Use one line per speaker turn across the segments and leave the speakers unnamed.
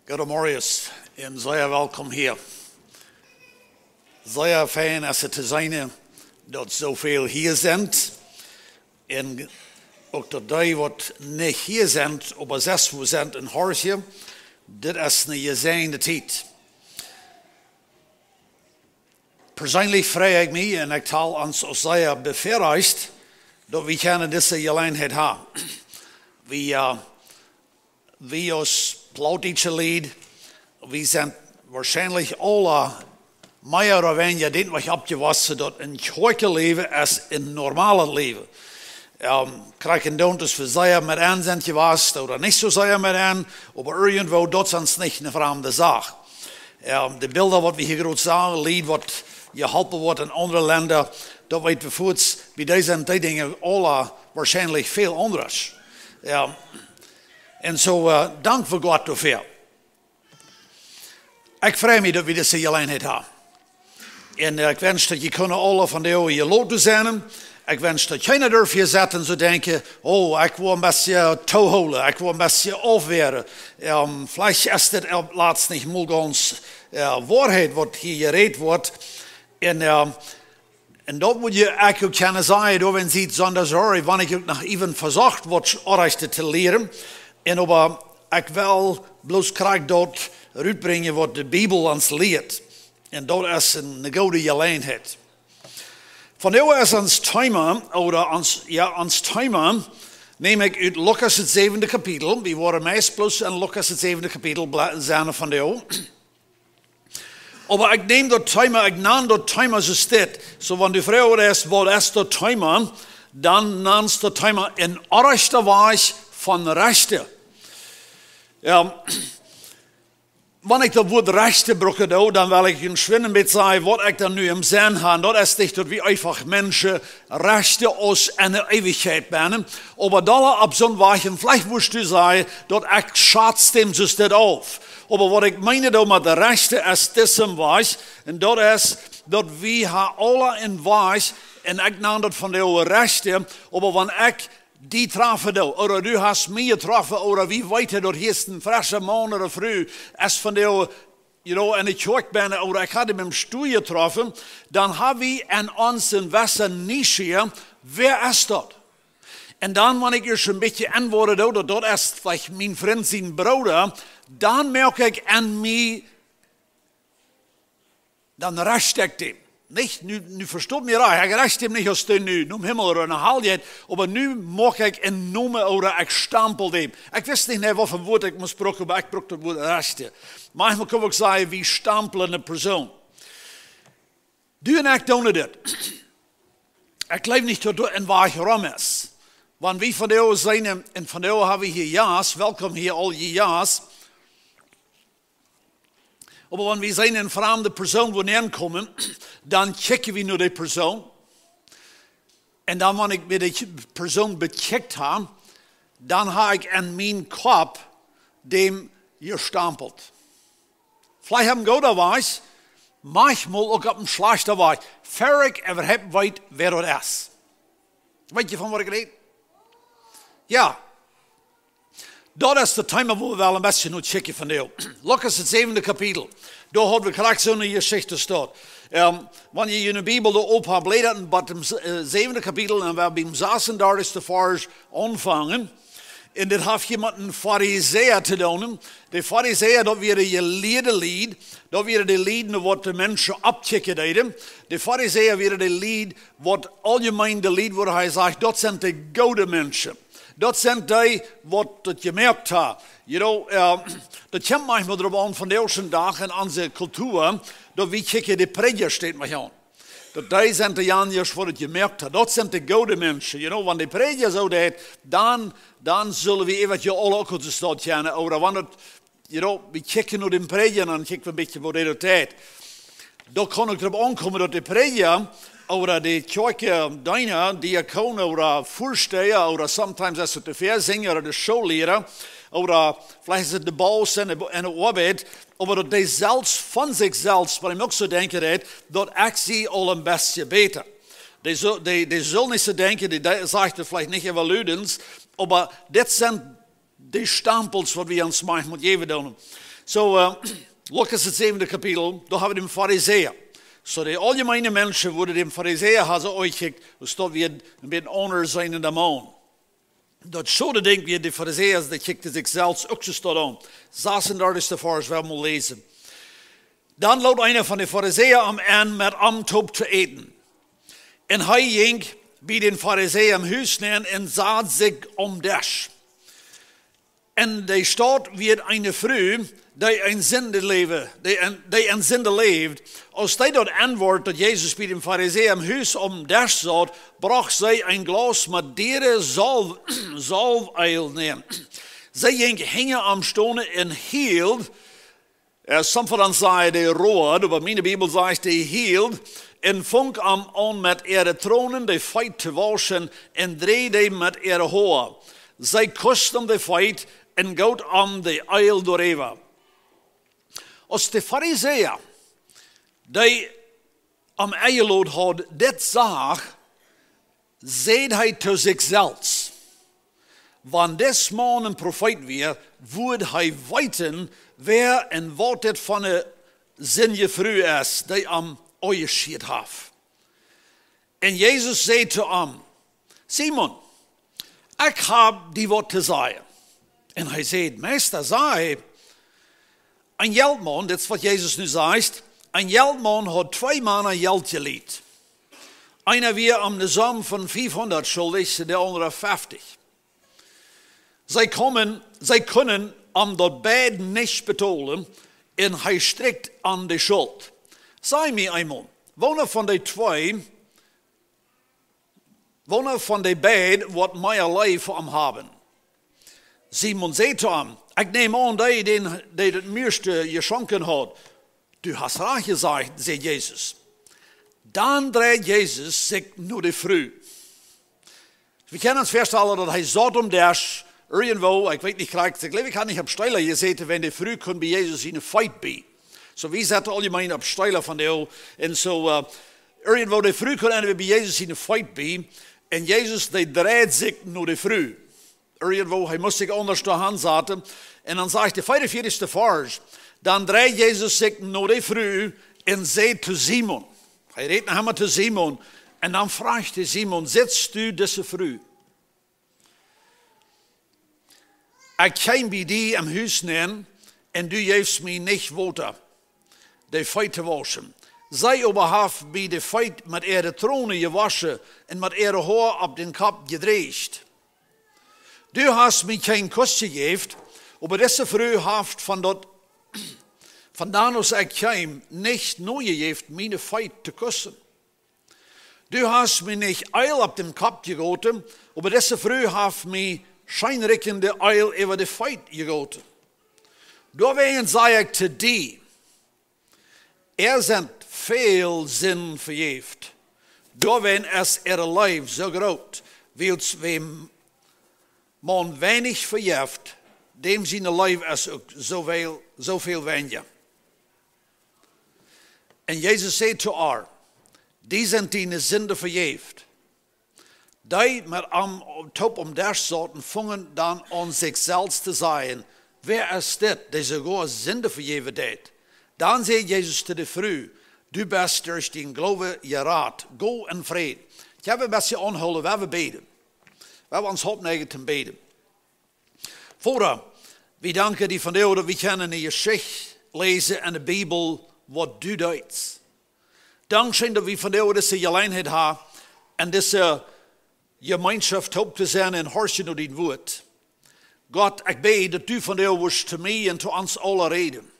Goedemorgen en zeer welkom hier. Zeer fijn als het te zijn dat zoveel hier zijn. En ook dat die wat niet hier zijn, maar 6% in Horje. Dit is een gezegende tijd. Persoonlijk vrij ik me en ik taal ons als zeer bevredigd dat we kunnen deze gelegenheid hebben. We als Plattdeutsche Lied, we zijn waarschijnlijk alle meer of weniger dit wat opgewassen dat een kerkelijk leven is een normale leven. Krijgen don't dus we zeer met aan zijn geweest, of niet zo zeer met aan, maar irgendwo dat is ons niet een vreemde zaak. De beelden wat we hier groot zagen, Lied wat geholpen wordt in andere landen, dat weet we voets, bij deze dingen alle waarschijnlijk veel anders. En zo dank voor God daarvoor. Ik vrij me dat we deze gelegenheid hebben. En ik wens dat je kunnen alle van de oude je loten zijn. Ik wens dat je niet durft je zetten en zo denken, oh, ik wil een beetje toehouden, ik wil een beetje afweren. Vielleicht is dit laatst niet mogelijk waarheid wat hier gereed wordt. En dat moet je ook kunnen zeggen, dat we ziet zonder zorg, wanneer ik ook nog even verzocht wordt, oorrechten te leren. En maar ik wil bloos krijg dat uitbrengen wat de Bijbel ons leert. En dat is een goede gelegenheid. Vandaag is ons thema, ons thema neem ik uit Lucas het 7e kapitel. We worden meest plus in Lucas het 7e kapitel zijn vandaag. Maar ik neem dat thema, ik naam dat thema zo dit. Zo wanneer de vrouw is, wat is dat thema? Dan naast dat thema in oorrechte wijs van rechten. Wanneer ik dat woord rechten gebruik, dan wil ik een schwinnen beetje zeggen, wat ik dan nu im zin heb. Dat is niet dat we einfach mensen rechten als in de eeuwigheid zijn. Maar dat op zo'n wagen, vielleicht moest je zeggen, dat ik schatst hem zo dit af. Maar wat ik meine dan met de rechten is deze wijs. En dat is dat we alle in wijs, en ik naam dat van de rechten, maar wanneer ik die trafen do, oder du hast mij getroffen, oder wie weet je dat hier is een frisse man of vrouw, als van de, in de kerk ben, oder ik had hem im stoel getroffen, dan hebben we in ons een wessen niche, wer is dat? En dan, wanneer ik er een beetje antwoorde, dat is vielleicht mijn vriend zijn broeder, dan merk ik aan mij, dan recht ik hem. Niet, nu verstoot me raar, ik recht hem niet als de nu, noem hemel of een halfheid, maar nu mag ik een noemen of ik stampel hem. Ik wist niet wat voor woord ik moest gebruiken, maar ik gebruikte het woord rechten. Manchmal kan ik zeggen, wie stampelen een persoon. Du en ik doen dit. Ik leef niet tot en waar waarom is. Want wie van de zijn, en van de hebben we hier ja's, welkom hier al je ja's. Maar wanneer we zijn een vreemde persoon wanneer komen, dan checken we naar die persoon. En dan wanneer ik met die persoon becheckt heb, dan heb ik in mijn kop dem gestampeld. Vielleicht hebben we goede wijs, manchmal ook op een slechte wijs. Ver ik überhaupt weet wer dat is. Weet je van wat ik weet? Ja. Dat is het thema waar we wel een beetje naar checken vandaag. Lucas het 7e kapitel. Daar hadden we graag zo'n geschichte staan. Wanneer je in de Bijbel de op hebt lezen, bij het 7e kapitel, en we hebben zaten daar is de vars aanvangen. En dit heeft iemand een fariseer te doen. De fariseer, dat waren je leerden, dat waren de lieden wat de mensen opchecken deden. De fariseer waren de lied, wat algemeen de lied, waar hij zegt, dat zijn de goede mensen. Dat zijn die wat het gemerkt hebben. Dat komt manchmal erop aan van deze dag in onze cultuur, dat we kijken de prediker steeds maar aan. Dat die zijn de janjers wat het gemerkt hebben. Dat zijn de goede mensen. Wanneer de prediker zo deed, dan zullen we eventjes alle ook uit de stad kennen. Of wanneer we kijken naar de prediker en dan kijken we een beetje wat de tijd. Dan kan ik erop aankomen dat de prediker, oder die kerkdiener, diakon oder voorsteher, oder sometimes is het de verzinger oder de showlehrer, oder vielleicht is het de baas en de arbeid, maar dat die zelfs van zichzelf, wat ik ook zo denken, dat ik zie al een beetje beter. Die zullen niet zo denken, die zegt het vielleicht niet evaluerend, maar dit zijn die stempels wat we ons manchmal geven doen. So, Lukas het 7e kapitel, daar hebben we de fariseer. So de algemene mensen worden de fariseer hadden uitgekeken, dus dat we een beetje anders zijn in de man. Dat zouden denken we de fariseers, die kijken zichzelf ook zo staat aan. 36 vers, we moeten lezen. Dan loopt een van de fariseer aan met amtop te eten. En hij ging bij den fariseer im huis neer en zat zich om des. En de staat werd een vrouw die een zinde leeft. Als die dat antwoord dat Jezus bij den fariseer im huis om des zat, bracht zij een glas met dere zalfolie neer. Zij ging hingen am stonen en hield. Sommigen dan zeggen de rood, maar mijn Bijbel zegt de hield. En vong am aan met ihre tronen de feit te waschen en dreide met ihre haar. Zij kusten de feit en goot am de eil doorheen. Als de fariseer, die am eilood had, dit zag, zei hij te zichzelf. Wanneer des man een profeet weer, woord hij weten, wer en wat het van een zinje vrouw is, die am uitgeschied heeft. En Jezus zei te hem, Simon, ik heb die wat te zeggen. En hij zei, meester, zei, een geldman, dat is wat Jezus nu zegt, een geldman had 2 mannen geld geleend. Einer weer am de som van 500 schuldig, de andere 50. Zij kunnen am dat beiden niet betalen en hij strikt aan de schuld. Zeg me eenmaal, wanneer van de beiden wat meer lief voor hem hebben? Simon zei te hem, ik neem aan die het meeste geschonken had. Du hast recht gezegd, zei Jezus. Dan draait Jezus zich naar de vrouw. We kunnen ons voorstellen dat hij zat om des, irgendwo, ik weet niet graag, ik geloof ik had niet op stijlen gezeten, wenn de vrouw kon bij Jezus in een fight bij. So wie zaten algemeen op stijlen van de en zo, irgendwo de vrouw kon bij Jezus in een fight bij, en Jezus die draait zich naar de vrouw. Irgendwo, hij moest zich anders de hand zetten, en dan zegt de 45e vers, dan draait Jezus zich naar de vrouw en zei te Simon. Hij reed naar hem te Simon, en dan vraagt hij Simon, zitst u deze vrouw? Ik kwam bij die im huis neer, en du geeft mij niet water, de feit te waschen. Zij overhaf bij de feit met ihre tronen gewaschen en met ihre haar op den kop gedreigd. Du hast mij geen kus gegeven, aber deze vrouw heeft vandaan als ik kwam niet nooit gegeven mijn feit te kussen. Du hast mij niet eil op den kop gegoten, aber deze vrouw heeft mij schijnrekkende eil over de feit gegoten. Doorwegen zei ik te die, zijn veel zin vergeeft. Doorwegen is leven zo groot, wils wem man weinig vergeeft, dem zijn leven is ook zoveel weniger. En Jezus zei te haar, die zijn die zinde vergeeft. Die met am top om des zaten, vangen dan aan zichzelf te zeggen, wer is dit, die sogar zinde vergeven deed? Dan zei Jezus te de vrouw, du bist durch den Glaube gered, go in vrede. Ik heb een beetje aanhouden, waar we beden. Waar we ons opneigen te beden. Vader, we danken die van jou dat we kunnen in je geschichte lezen in de Bijbel wat du doet. Dankzij dat we van jou deze gelegenheid hebben en deze gemeenschap op te zijn en hoortje naar die woord. God, ik bid dat u van jou was te mij en te ons alle reden.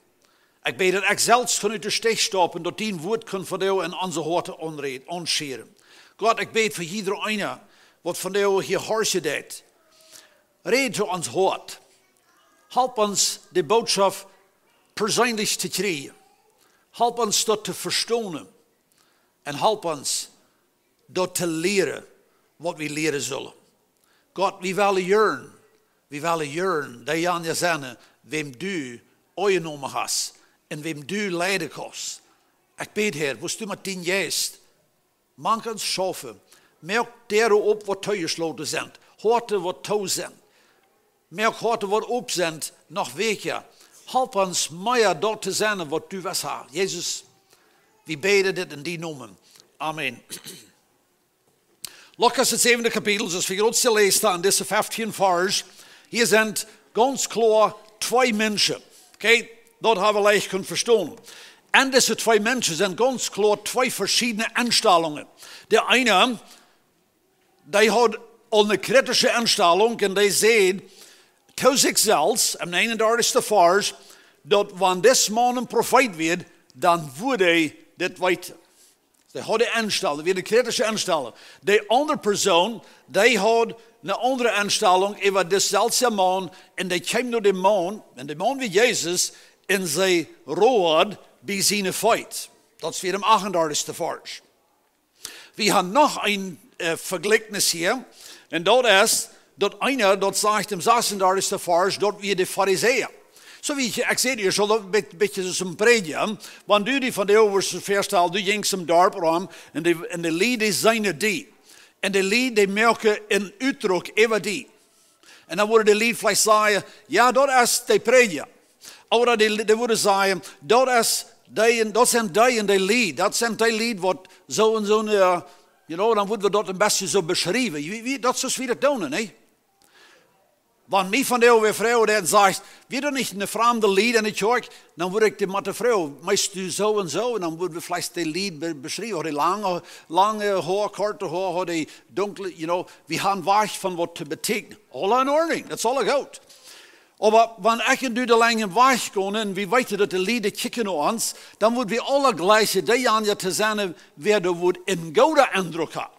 Ik bid dat ik zelfs vanuit de steg stoppen, dat die woord kan van jou in onze harten onscheren. God, ik bid voor iedereen wat van jou hier hoortje deed. Red zu ons hart. Help ons de boodschap persoonlijk te krijgen. Help ons dat te verstaan. En help ons dat te leren wat we leren zullen. God, we willen jaren. We willen jaren dat je aan je zijn wem du aangenomen hast. En wem du leiden kost. Ik bid, Heer, was du met die geest. Maak ons schaffen. Merk deren op wat thuisgesloten zijn. Harten wat touw zijn. Merk harten wat op zijn nog weken. help ons meer dort te zijn wat du was haar. Jezus, we beden dit in die noemen. Amen. Lukas het 7e kapitel, zoals we groot lezen staan, deze 15 vers. Hier zijn ganz klar 2 mensen. Okay? Dat hebben we leicht kunnen verstaan. En deze 2 mensen zijn ganz klar 2 verschillende instellingen. De ene, die had al een kritische instelling en die zei to zichzelf, am 31. vers, dat wanneer deze man een profeet werd, dan wordt hij dit weten. Die had de instelling, weer de kritische instelling. De andere persoon, die had een andere instelling over dezelfde man. En die kwam naar de man, en de man wie Jezus, en zij rood bij zijn feit. Dat is weer de 38. vers. We hebben nog een vergelijkenis hier. En dat is, dat einer, dat zegt im 36. vers, dat weer de fariseer. Zo wie ik zei hier, zo een beetje zo'n predje. Want du die van de overste verstel, du ging zijn dorp rond en de lieden zijn die. En de lied die merken een uitdruk over die. En dan worden de lied vielleicht zeggen, ja, dat is de predje. Of die worden zeggen, dat zijn die in de lied. Dat zijn die lied wat zo en zo, dan worden we dat een beetje zo beschrijven. Dat is zoals we dat doen, nee? Want mij van de vrouw die zegt, wie dan niet een vreemde lied in de kerk, dan word ik de met de vrouw, meestal zo en zo, en dan worden we vielleicht de lied beschrijven. Die lange haar, korte haar, die donkere, we gaan weg van wat te betekenen. All in orde, dat is all goed. Maar wanneer ik en du de lange weg gaan en we weten dat de lieden kijken naar ons, dan worden we alle gleiche die aan je te zijn, werden we een goede indruk hebben.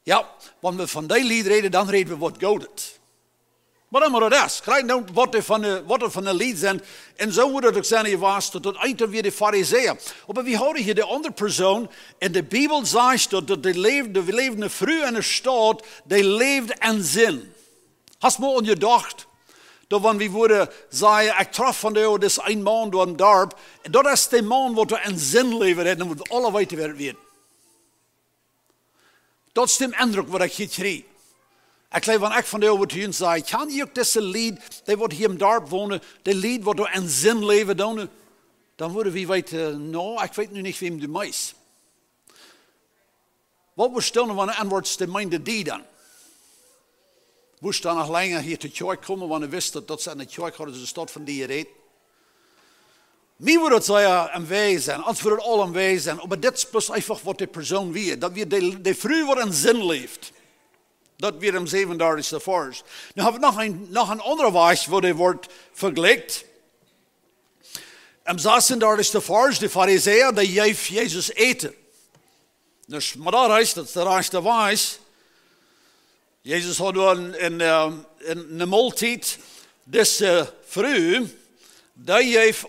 Ja, wanneer we van die lied reden, dan reden we wat goed. Maar dan moet het is. Krijg nou wat er van de lied zijn. En zo wordt het ook zijn hier was tot het einde weer de fariseer. Maar we houden hier de andere persoon. En de Bijbel zegt dat we leefden vroeg in de stad. Die leefde in zin. Hast je maar gedacht? Dat wanneer we worden zeggen, ik traf van jou, dus een man door een dorp. En dat is de man wat we in zin leven. En dan moeten we alle weten waar het weer. Dat is de indruk wat ik hier kreeg. Ik leef van van de over en zei, kan je ook deze lied, die wordt hier in dorp wonen, de lied wat we in zin leven doen, dan worden we weten, nou, ik weet nu niet wie du meist. Wat we stellen wanneer antwoords de meinde die dan? Moest dan nog langer hier te kerk komen, wanneer wist dat ze in de kerk hadden, ze stad van die reed. Mij wordt het zeggen een wij zijn, ons wordt het al een wij zijn, maar dit is einfach wat de persoon wie, dat we de vroeg wat in zin leeft. Dat weer im 37. vers. Nu hebben we nog een andere vers waar die wordt vergelijkt. Im 36. vers, de fariseer, die geeft Jezus eten. Dus, maar dat is de rechte vers. Jezus had een maaltijd. Deze vrouw, die geeft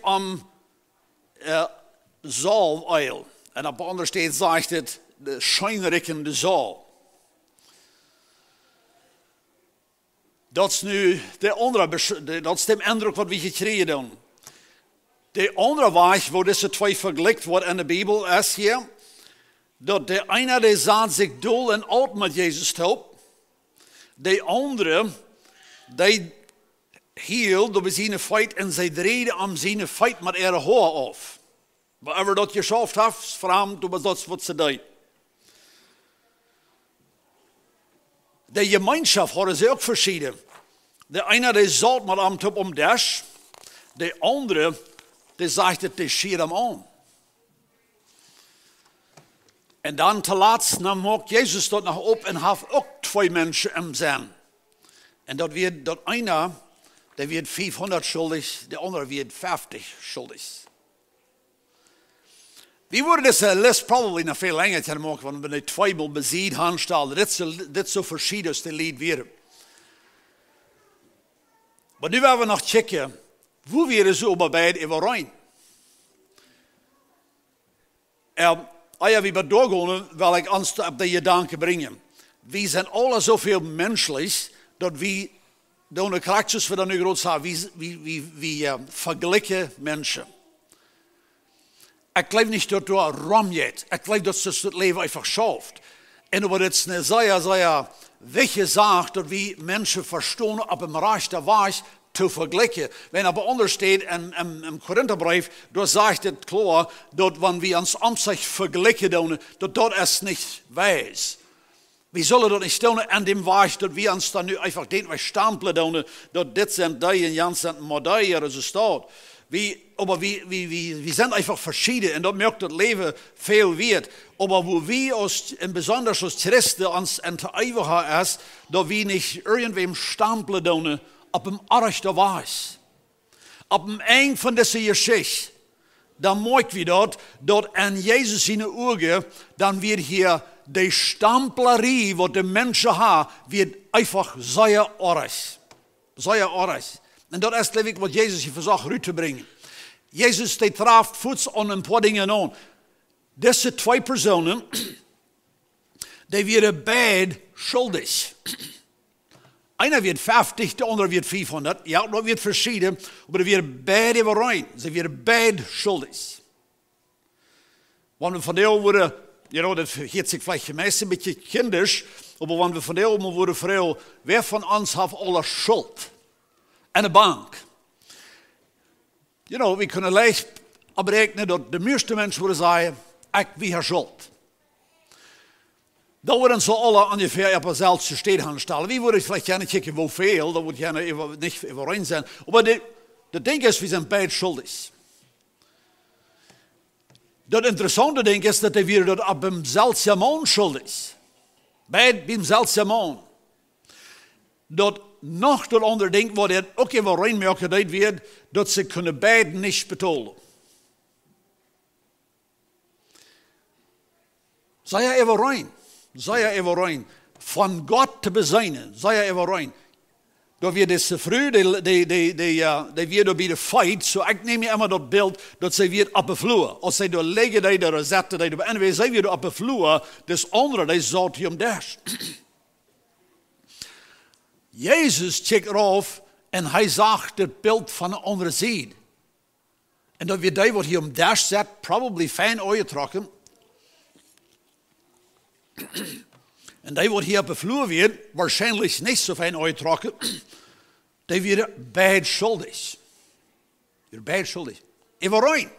zalfolie. En op de andere steen zegt het, de schijnrijkende zaal. Dat is nu dat is de indruk wat we gekregen hebben. De andere weg waar deze 2 vergelijkt worden in de Bijbel is hier, dat de ene die zat zich dol en oud met Jezus helpt. De andere, die hield door zijn feit en zij draaide aan zijn feit met haar haar af. Whatever dat je geschaft hebt, vreemd, maar dat is wat ze deed. De gemeenschap hadden ze ook verschieden. De ene die zat met hem op om dash. De andere die zegt het, die schiet hem aan. En dan te laatst nam Jezus dat nog op en had ook 2 mensen in zijn. En dat ene, die werd 500 schuldig, de andere werd 50 schuldig. We worden deze les probably nog veel langer te maken, want we de twijfel beziet aanstellen. Dit zo verschieden als de lied weer. Maar nu willen we nog checken, hoe we zo bij het overeen. Als we doorgaan, wil ik ons op de gedanken brengen. We zijn alle zoveel menselijk, dat we, door de karakters we dan nu groot zijn, we vergelijken mensen. Ik geloof niet dat door ramjet. Ik geloof dat ze het leven einfach schaft. En over het zeer weggezegd dat we mensen verstaan op een rechte wijze te vergelijken. Wenn aber anders steht im Korintherbrief, da sagt es klar, dass wenn wir uns sich vergleichen, dass das es nicht weiß. Wir sollen das nicht tun an dem Weg, dass wir uns dann nu einfach den stempeln, dass dit sind die und jans sind die, oder so steht. Aber wir sind einfach verschieden und das merkt das Leben viel wert. Aber wo wir uns, besonders als Christen, uns entewigen ist, dass wir nicht irgendwem stempeln, auf dem Arsch der Weiß. Auf dem Ende von dieser Geschichte, dann merken wir dort, dass an Jesus in den Augen, dann wird hier die Stemplerie, die die Menschen haben, wird einfach sehr arg. Sehr arg. Und das ist, glaube ich, was Jesus hier versucht rüberzubringen. Jesus, die traf voets aan een paar dingen aan. Deze twee personen, die werden beide schuldig. Einer wird 50, der andere wird 500. Ja, das wird verschieden, aber die werden beide überein. Sie werden beide schuldig. Wenn wir von der worden, das vergeht sich vielleicht meist ein bisschen kindisch, aber wenn wir von der worden fragen, wer von uns hat alle Schuld? Eine Bank. We kunnen leicht berekenen dat de meeste mensen willen zeggen, ik wie schuld. Dan worden ze alle ongeveer op hetzelfde steen gaan stellen. Wie worden vielleicht gerne kijken hoeveel, dat wordt gerne niet overeen zijn. Maar de ding is, we zijn beide schuldig. Dat interessante ding is dat we dat op hemzelfde man schuldig. Beide hemzelfde man. Dat nog dat andere ding, waar het ook even reinmerken dat wird, dat ze kunnen beide niet betalen. Sei er even rein. Sei er even rein. Van God te bezinnen. Sei er even rein. Dat wir deze vrouw, die weer bij de fight, zo ik neem je immer dat beeld, dat zij weer op de vloer. Als zij door leggen, die door zetten, die door, en wij zijn weer op de vloer, dus andere, die zat hier om daar. Jezus kijkt erop en hij zag het beeld van de andere zijde. En dat we die wat hier om daar zet, probably fijn uitgetrokken. En die wat hier op de vloer weer, waarschijnlijk niet zo fijn uitgetrokken. Die werden beide schuldig. Weer beide schuldig. Even rein.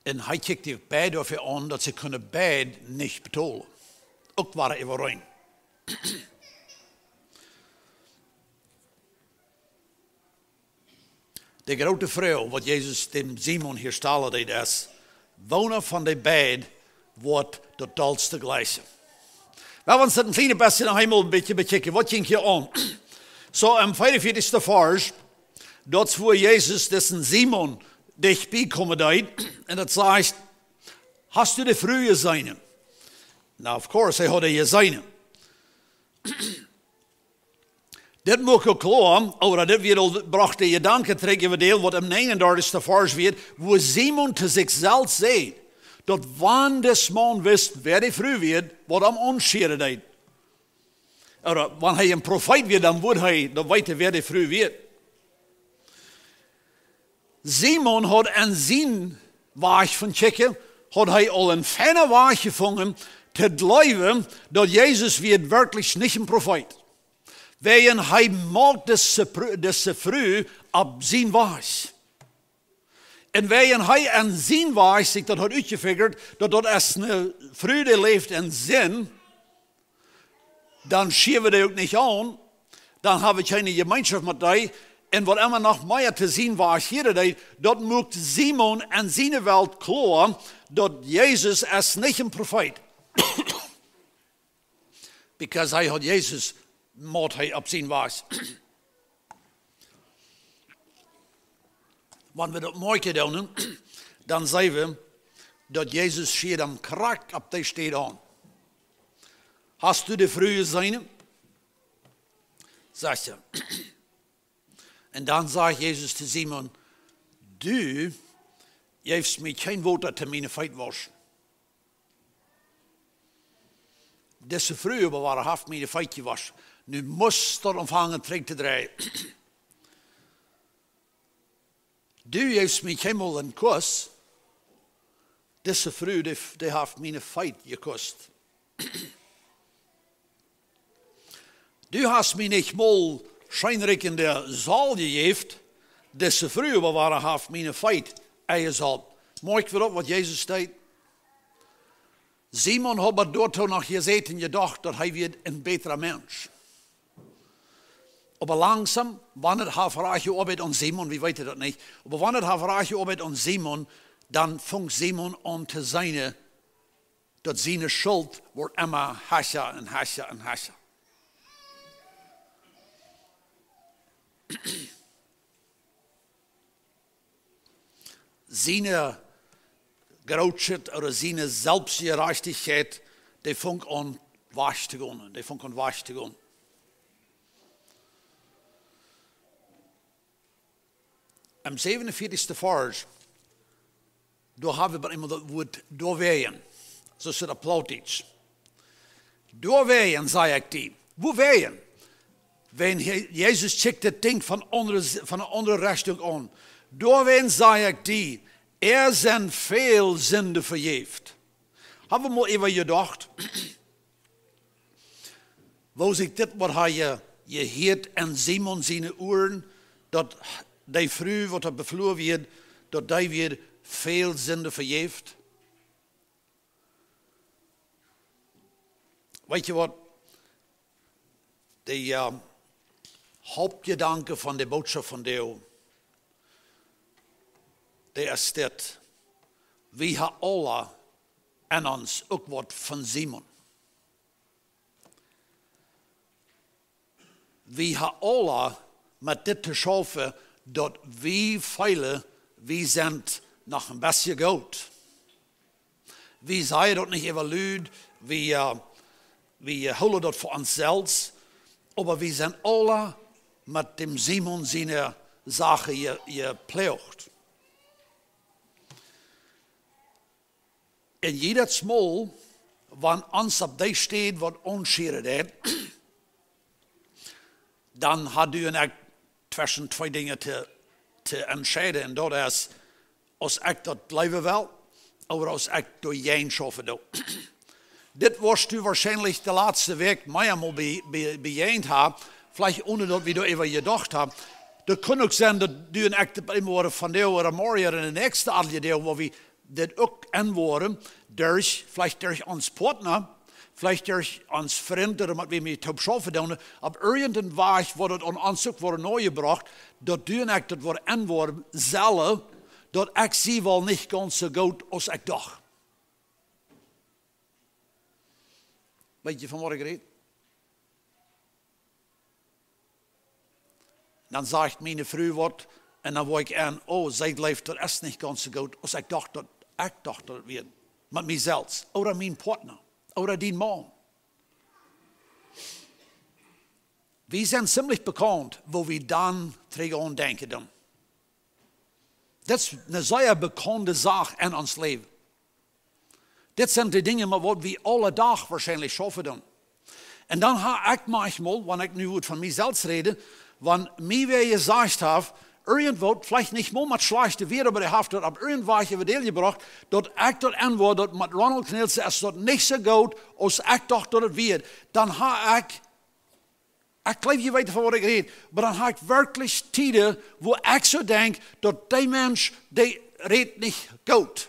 En hij kijkt die beide over aan dat ze kunnen beide niet betalen. Ook waren even rein. De grote vrouw, wat Jezus dem Simon hier stellen deed, is, wonen van de beide wordt totaal te gleiche. We hebben een kleine beetje nog eenmaal een beetje bekijken. Wat ging hier aan? Zo, am 45. vers, dat is waar Jezus dessen Simon dichtbij komen deed. En dat zegt, hast u de vrouw gezien? Nou, of course, hij had je gezien. Dit moet ook klaar, aber dit weer al bracht de gedanken terug in deel wat am 39. vers wird, wo Simon te zichzelf zegt, dat wanneer des man wist wer die vrouw wird, wat hem onscheren deed. Oder wanneer hij een profeet wird, dan wordt hij, dan weet hij wer die vrouw wird. Simon had aan zijn weg van checken, had hij al een fijne weg gevonden, te geloven dat Jezus wird wirklich niet een profeet. Wegen hij maakt deze vrouw op zijn weg. En wegen hij aan zijn weg zich dat had uitgefigurd, dat als een vrouw die leeft in zin, dan schieven die ook niet aan, dan hebben we geen gemeenschap met die. En wat immer nog meer te zien was hier, dat maakt Simon en zijn welt klaar, dat Jezus is niet een profeet. Because hij had Jezus maakt hij op zijn weg. Wanneer we dat mooi doen, dan zeggen we dat Jezus schiet hem krak op die steed aan. Hast u de vrouw gezien? Zegt ze. En dan zegt Jezus te Simon, du geeft mij geen water te mijn voeten waschen. Deze vrouw bewaren heeft mijn voeten gewaschen. Nu moest er ontvangen terug te draaien. Du geeft mij geen mal een kus. Deze vrouw die heeft mijn voeten gekust. Du hast mir nicht mal scheinreich in der Saal gegeben, dass sie früher waren, hat meine Feit eingesalbt. Mag ik weer op wat Jezus zei? Simon had dort nog gezeten en gedacht dat hij weer een betere mens. Maar langzaam, wanneer hij vraagt op aan Simon, wie weet dat niet, maar wanneer hij vraagt op aan Simon, dan vangt Simon aan te zijn dat zijn schuld wordt immer hasser en hasser en hasser. Zijn grootheid of zijn zelfgerechtigheid, die vangt aan was te gaan. Die vangt aan was te gaan. Am 47. vers, daar hebben we immer dat woord doorwegen. Zo zit dat Plattdeutsch. Doorwegen, zei ik die. Wo wegen? Wenn Jezus checkt het ding van een andere richting aan. Doorwegen, zei ik die. Zijn veel zonde vergeeft. Hebben we maar even gedacht. Was ik dit wat hij gehoord en Simon zijn oren, dat die vrouw wat er bevlogen werd, dat die weer veel zonde vergeeft. Weet je wat? De hoofdgedanke van de boodschap van Deo, die is dit. We hebben alle en ons ook wat van Simon. We hebben alle met dit te schaffen, dat we veilen, we zijn nog een beetje goed. We zeggen dat niet even luid, we houden dat voor onszelf, maar we zijn alle met dem Simon zijn zaken gepleegd. En jedes Mal, wanneer ons op die staat wat onscheren deed, dan had u een tussen twee dingen te entscheiden. En dat is, als ik dat blijven wil, of als ik door jij schaffen doe. Dit was u waarschijnlijk de laatste week mij eenmaal bijeen hebben, vielleicht ohne dat we daar even gedacht hebben. Dat kan ook zijn dat u en ik de worden van deel worden morgen in de nächste aflevering, waar we dit ook inwoorden, vielleicht durch ons partner, vielleicht durch ons vriend, dat we met hem schaffen doen, op irgendein weg wordt het aan ons ook worden nagebracht, dat u en ik dat worden inwoorden, zelf, dat ik zie wel niet ganz zo goed als ik dacht. Weet je van wat ik red? Dan zegt mijn vrouw wat, en dan word ik aan, oh, zij leeft, dat is niet ganz zo goed als ik dacht dat het werd. Met mezelf, of mijn partner, of die man. We zijn ziemlich bekend, waar we dan tegenaan denken dan. Dat is een zeer bekende zaak in ons leven. Dit zijn de dingen wat we alle dag waarschijnlijk schaffen doen. En dan ga ik manchmal, wanneer ik nu van mezelf rede, wanneer mij weer gezegd heb, irgendwo, vielleicht nicht mal mit schlechte Werte, aber er hat das ab irgendwelche Verdeel gebracht, dat ik dat antwoord, dat met Ronald Kornelsen is dat niet zo goed, als ik dacht dat het werd. Dan ga ik geloof je weten van wat ik red, maar dan ga ik werkelijk tijden, waar ik zo denk, dat die mens, die redt niet goed.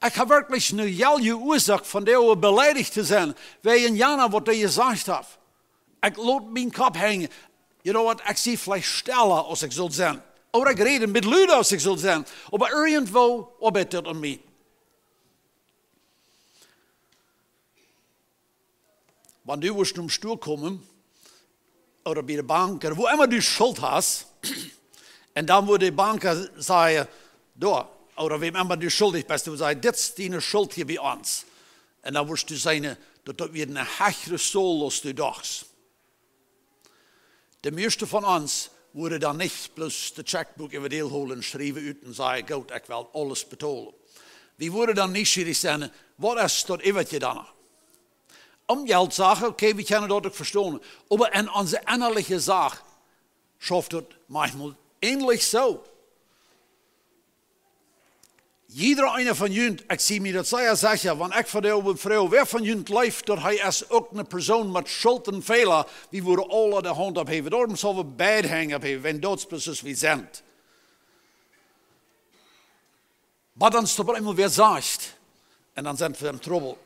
Ik heb werkelijk een hele oorzaak van die beleidigd te zijn, wegen Jana wat hij gezegd heeft. Ik laat mijn kop hangen. You know what, ik zie vielleicht stiller als ik zal zijn. Of ik reden met luiden als ik zal zijn. Maar irgendwo arbeitet dat aan mij. Wanneer du wirst zum Stuhl kommen, oder bij de bank, wo immer du Schuld hast, en dan wordt de banker zeggen, door, oder wem immer du schuldig bist, du sagst, dit is deine Schuld hier bij ons. En dan wirst du zeggen, dat weer een hechere soul als du dacht. De meeste van ons worden dan niet plus de checkboek in deel holen, schrijven uit en zeggen, goed, ik wil alles betalen. We worden dan niet zijn, wat is dat eventje dan? Om geld zeggen, oké, we kunnen dat ook verstaan. Maar in onze innerlijke zaak schafft het manchmal ähnlich zo. Jeder einer van jullie, ik zie me dat zeer zeggen, want ik vertel vrouw, wer van jullie leeft, dat hij is ook een persoon met schuld en fehler, wie worden alle de hand opheven. Daarom zullen we beide hangen opheven, wenn doodsprecies wie zijn. Maar dan stopt er eenmaal weer zacht, en dan zijn we in trouble.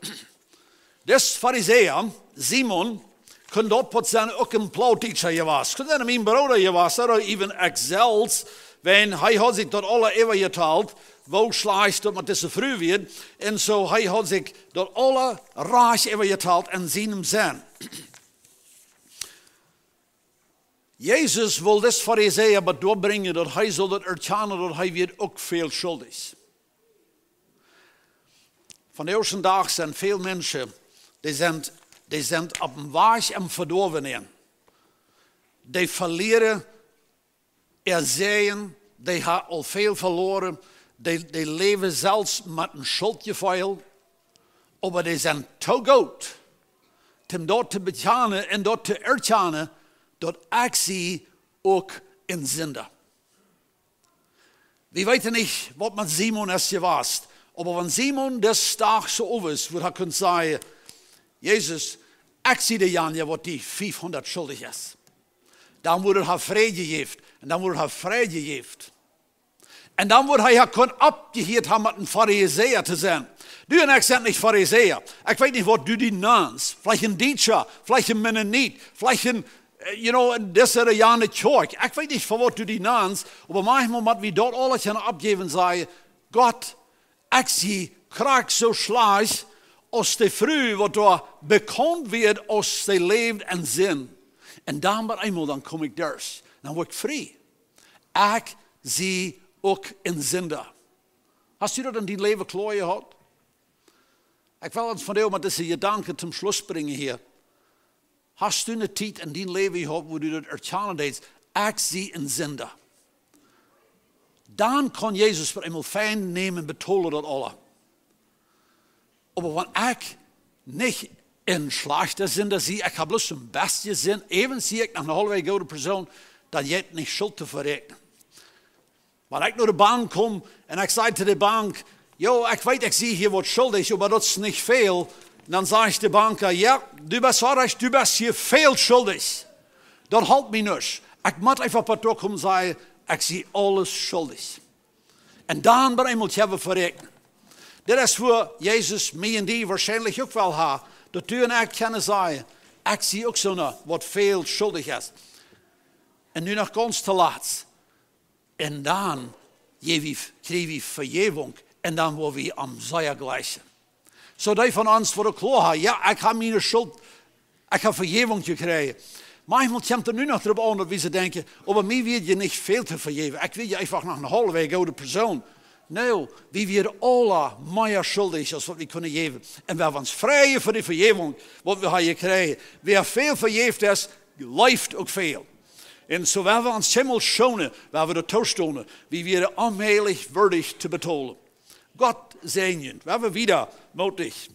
Dus Fariseer, Simon, kon dat wat zijn ook een Plattdeutsch was. Kon dat mijn broeder was, of even ik zelfs, wenn hij had zich dat alle eeuwen getaald, wo slecht dat met deze vrouw werd. En zo hij had zich dat alle raas eeuwen getaald en zien hem zijn. Jezus wil dit Fariseer maar doorbrengen dat hij zal dat erkennen dat hij weer ook veel schuldig. Van de eerste dag zijn veel mensen, die zijn op een weg en verdorven in. Die verliezen, zijn, die hebben al veel verloren. Die leven zelfs met een schuldgevoel. Maar die zijn te goed om dat te bekennen en dat te erkennen dat ik ze ook in zonde. We weten niet wat met Simon is geweest. Maar wenn Simon des dag zo over is, wordt hij kunnen zeggen, Jezus, ik zie de Janja wat die 500 schuldig is. Dan wordt hij vrede gegeven. En dan wordt hij vrede gegeven. En dan wordt hij kunnen opgeheerd hebben met een Fariseer te zijn. Du en ik zijn niet Fariseer. Ik weet niet wat du die naams. Vielleicht een Duitser, vielleicht een Mennonite, vielleicht een, deze Jana Church. Ik weet niet van wat du die naams. Maar manchmal moeten we dat alles kunnen opgeven en zeggen, God, ik zie krijg zo slecht als de vrouw wat er bekend wordt als ze leeft en zin. En dan maar eenmaal, dan kom ik dus. Dan word ik vrij. Ik zie ook in zonde. Hast u dat in die leven klaar gehad? Ik wil eens van jou met deze gedanken ten slot brengen hier. Hast u een tijd in die leven gehad waar u dat erkennen deed? Ik zie in zonde. Dan kan Jezus voor eenmaal fijn nemen en betonen dat alle. Maar wanneer ik niet in slechte zonde zie, ik heb bloos een beste zin, even zie ik nog een halfweg oude persoon, dat je het niet schuld te verrekenen. Maar ik naar de bank kom en ik zei tegen de bank, ik weet, ik zie hier wat schuldig, maar dat is niet veel. En dan zegt de bank, ja, du bent hier veel schuldig. Dat helpt me niet. Ik moet even op het oog komen zeggen, ik zie alles schuldig. En dan ben eenmaal hebben verrekenen. Dit is voor Jezus, mij en die waarschijnlijk ook wel ha. Dat u en ik kunnen zeggen, ik zie ook zo'n wat veel schuldig is. En nu nog ganz te laat. En dan krijgen we vergeving. En dan worden we am zeer gleichen. Zo die van ons worden klaar. Ja, ik heb mijn schuld. Ik heb vergeving gekregen. Manchmal komt er nu nog erop aan dat we ze denken, maar mij wil je niet veel te vergeven. Ik wil je einfach nog een halfweg oude persoon. Nee, we werden alle meer schuldig als wat we kunnen geven. En we hebben ons vrij voor de vergeving wat we hebben gekregen. Wie veel vergeeft is, leeft ook veel. En zo werden we ons helemaal schonen, waar we de toestonden, wie werden onheilig würdig te betonen. God zegen je. We hebben wieder moedig.